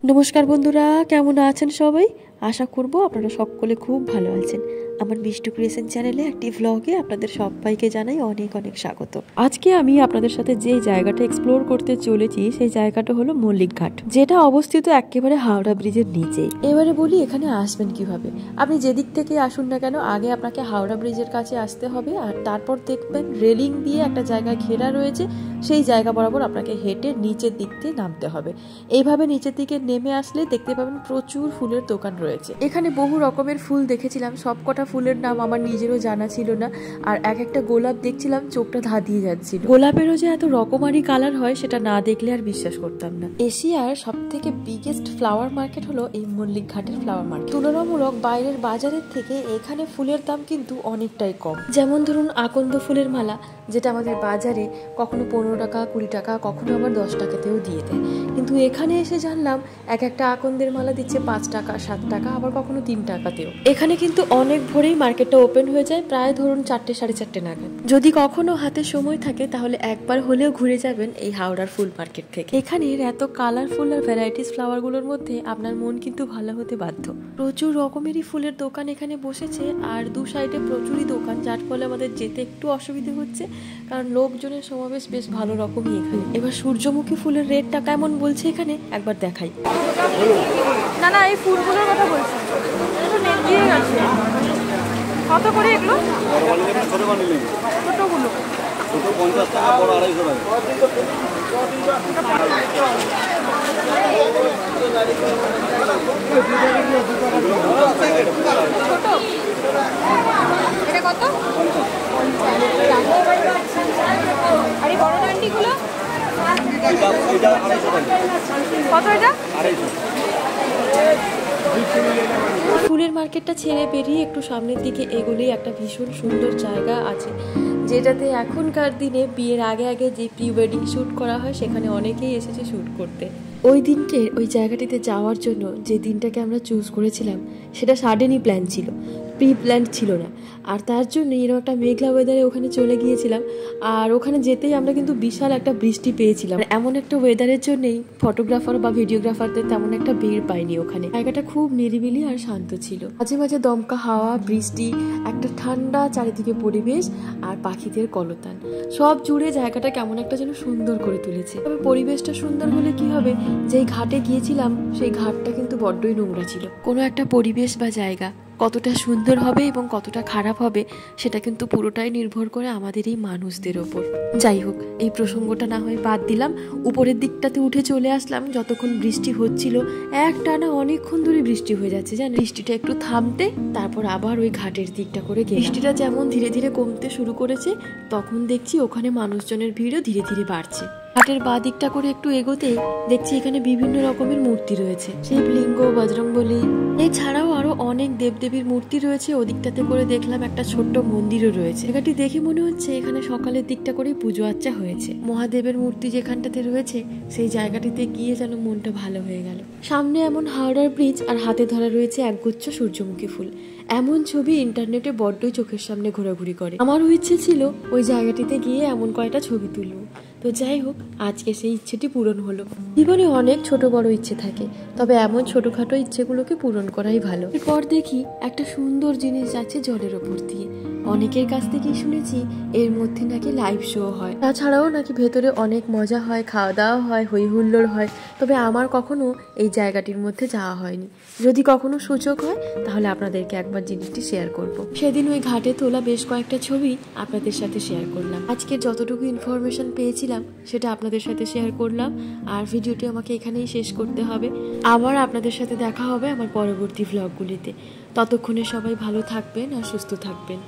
নমস্কার বন্ধুরা, কেমন আছেন সবাই? আশা করব আপনারা সকলে খুব ভালো আছেন। আমার মিষ্টু ক্রিয়েশন চ্যানেলে একটি ভ্লগে আপনাদের সবাইকে জানাই অনেক অনেক স্বাগত। আজকে আমি আপনাদের সাথে যে জায়গাটা এক্সপ্লোর করতে চলেছি সেই জায়গাটা হলো মল্লিক ঘাট, যেটা অবস্থিত একেবারে হাওড়া ব্রিজের নিচে। এবারে বলি এখানে আসবেন কিভাবে। আপনি যেদিক থেকে আসুন না কেন, আগে আপনাকে হাওড়া ব্রিজের কাছে আসতে হবে, আর তারপর দেখবেন রেলিং দিয়ে একটা জায়গায় ঘেরা রয়েছে, সেই জায়গা বরাবর আপনাকে হেঁটে নিচের দিক দিয়ে নামতে হবে। এইভাবে নিচের দিকে নেমে আসলে দেখতে পাবেন প্রচুর ফুলের দোকান রয়েছে। এখানে বহু রকমের ফুল দেখেছিলাম, সবকটা ফুলের নাম আমার নিজেরও জানা ছিল না, আর এক একটা গোলাপ দেখছিলাম চোখটা ধাঁধিয়ে যাচ্ছিল। গোলাপেরও যে এত রকমারি কালার হয় সেটা না দেখলে আর বিশ্বাস করতাম না। এশিয়ার সব থেকে বিগেস্ট ফ্লাওয়ার মার্কেট হলো এই মল্লিক ঘাটের ফ্লাওয়ার মার্কেট। তুলনামূলক বাইরের বাজারের থেকে এখানে ফুলের দাম কিন্তু অনেকটাই কম। যেমন ধরুন আকন্দ ফুলের মালা, যেটা আমাদের বাজারে কখনো 15 টাকা 20 টাকা, কখনো আবার 10 টাকাতেও দিয়ে দেয়, কিন্তু এখানে এসে জানলাম এক একটা আকন্দের মালা দিচ্ছে 5 টাকা 7 টাকা, আবার কখনো 3 টাকাতেও। এখানে কিন্তু অনেক ভোরেই মার্কেটটা ওপেন হয়ে যায়, প্রায় ধরুন 4টে 4:30 নাগাদ। যদি কখনো হাতে সময় থাকে তাহলে একবার হলেও ঘুরে যাবেন এই হাওড়ার ফুল মার্কেট থেকে। এখানের এত কালারফুল আর ভ্যারাইটিস ফ্লাওয়ার গুলোর মধ্যে আপনার মন কিন্তু ভালো হতে বাধ্য। প্রচুর রকমেরই ফুলের দোকান এখানে বসেছে, আর দু সাইডে প্রচুরই দোকান, যার ফলে আমাদের যেতে একটু অসুবিধে হচ্ছে, কারণ লোকজনের সমাবেশ বেশ ভালো রকমই এখানে। এবার সূর্যমুখী ফুলের রেটটা কেমন বলছে এখানে একবার দেখাই। না না, এই ফুলগুলোর কথা বলছি, নেট দিয়ে গেছে। কত করে এগুলো? ছোটগুলো ছোট 50 টাকা, বড় 250 টাকা। ছোট এটা কত? আর এই বড় ডান্ডিগুলো এটা 250 টাকা। কত এটা? 250। ফুলের মার্কেটটা ছেড়ে বেরিয়ে একটু সামনের দিকে এগোলেই একটা ভীষণ সুন্দর জায়গা আছে, যেটাতে এখনকার দিনে বিয়ের আগে আগে যে প্রি ওয়েডিং শ্যুট করা হয় সেখানে অনেকেই এসেছে শ্যুট করতে। ওই দিনকে ওই জায়গাটিতে যাওয়ার জন্য যে দিনটাকে আমরা চুজ করেছিলাম সেটা সাডেনই প্ল্যান ছিল, প্রি প্ল্যান ছিল না, আর তার জন্য এরকম একটা মেঘলা ওয়েদারে ওখানে চলে গিয়েছিলাম। আর ওখানে যেতেই আমরা কিন্তু বিশাল একটা বৃষ্টি পেয়েছিলাম। এমন একটা ওয়েদারের জন্যই ফটোগ্রাফার বা ভিডিওগ্রাফারদের তেমন একটা ভিড় পাইনি ওখানে। জায়গাটা খুব নিরিবিলি আর শান্ত ছিল, মাঝে মাঝে দমকা হাওয়া, বৃষ্টি, একটা ঠান্ডা চারিদিকে পরিবেশ আর পাখিদের কলতান, সব জুড়ে জায়গাটা কেমন একটা যেন সুন্দর করে তুলেছে। তবে পরিবেশটা সুন্দর হলে কি হবে, যেই ঘাটে গিয়েছিলাম সেই ঘাটটা কিন্তু বড্ডই নোংরা ছিল। কোনো একটা পরিবেশ বা জায়গা কতটা সুন্দর হবে এবং কতটা খারাপ হবে সেটা কিন্তু পুরোটাই নির্ভর করে আমাদের এই মানুষদের ওপর। যাই হোক, এই প্রসঙ্গটা না হয় বাদ দিলাম। উপরের দিকটাতে উঠে চলে আসলাম যতক্ষণ বৃষ্টি হচ্ছিল। একটানা অনেকক্ষণ ধরে বৃষ্টি হয়ে যাচ্ছে, জানেন। বৃষ্টিটা একটু থামতে তারপর আবার ওই ঘাটের দিকটা করে গেলাম। বৃষ্টিটা যেমন ধীরে ধীরে কমতে শুরু করেছে তখন দেখছি ওখানে মানুষজনের ভিড়ও ধীরে ধীরে বাড়ছে। ঘাটের বাঁ দিকটা করে একটু এগোতেই দেখছি এখানে বিভিন্ন রকমের মূর্তি রয়েছে, শিবলিঙ্গ, বজরংবলী, এছাড়াও আরো অনেক দেবদেবীর মূর্তি রয়েছে। ওদিকটাতে করে দেখলাম একটা ছোট্ট মন্দিরও রয়েছে। জায়গাটি দেখে মনে হচ্ছে এখানে সকালের দিকটা করে পুজো আর্চা হয়েছে। মহাদেবের মূর্তি যেখানটাতে রয়েছে সেই জায়গাটিতে গিয়ে যেন মনটা ভালো হয়ে গেল। সামনে এমন হাওড়ার ব্রিজ আর হাতে ধরা রয়েছে একগুচ্ছ সূর্যমুখী ফুল। এমন ছবি ইন্টারনেটে বড্ডই চোখের সামনে ঘোরাঘুরি করে। আমারও ইচ্ছে ছিল ওই জায়গাটিতে গিয়ে এমন কয়টা ছবি তুলব। তো যাই হোক, আজকে সেই ইচ্ছেটি পূরণ হলো। জীবনে অনেক ছোট বড় ইচ্ছে থাকে, তবে এমন ছোটখাটো ইচ্ছেগুলোকে পূরণ করাই ভালো। এরপর দেখি একটা সুন্দর জিনিস যাচ্ছে জলের ওপর দিয়ে। অনেকের কাছ থেকেই শুনেছি এর মধ্যে নাকি লাইভ শো হয়, তাছাড়াও নাকি ভেতরে অনেক মজা হয়, খাওয়া দাওয়া হয়, হই হুল্লোড় হয়। তবে আমার কখনো এই জায়গাটির মধ্যে যাওয়া হয়নি। যদি কখনো সুযোগ হয় তাহলে আপনাদেরকে একবার জিনিসটি শেয়ার করব। সেদিন ওই ঘাটে তোলা বেশ কয়েকটা ছবি আপনাদের সাথে শেয়ার করলাম। আজকে যতটুকু ইনফরমেশন পেয়েছিলাম সেটা আপনাদের সাথে শেয়ার করলাম, আর ভিডিওটি আমাকে এখানেই শেষ করতে হবে। আবার আপনাদের সাথে দেখা হবে আমার পরবর্তী ভ্লগগুলিতে। ততক্ষণে সবাই ভালো থাকবেন আর সুস্থ থাকবেন।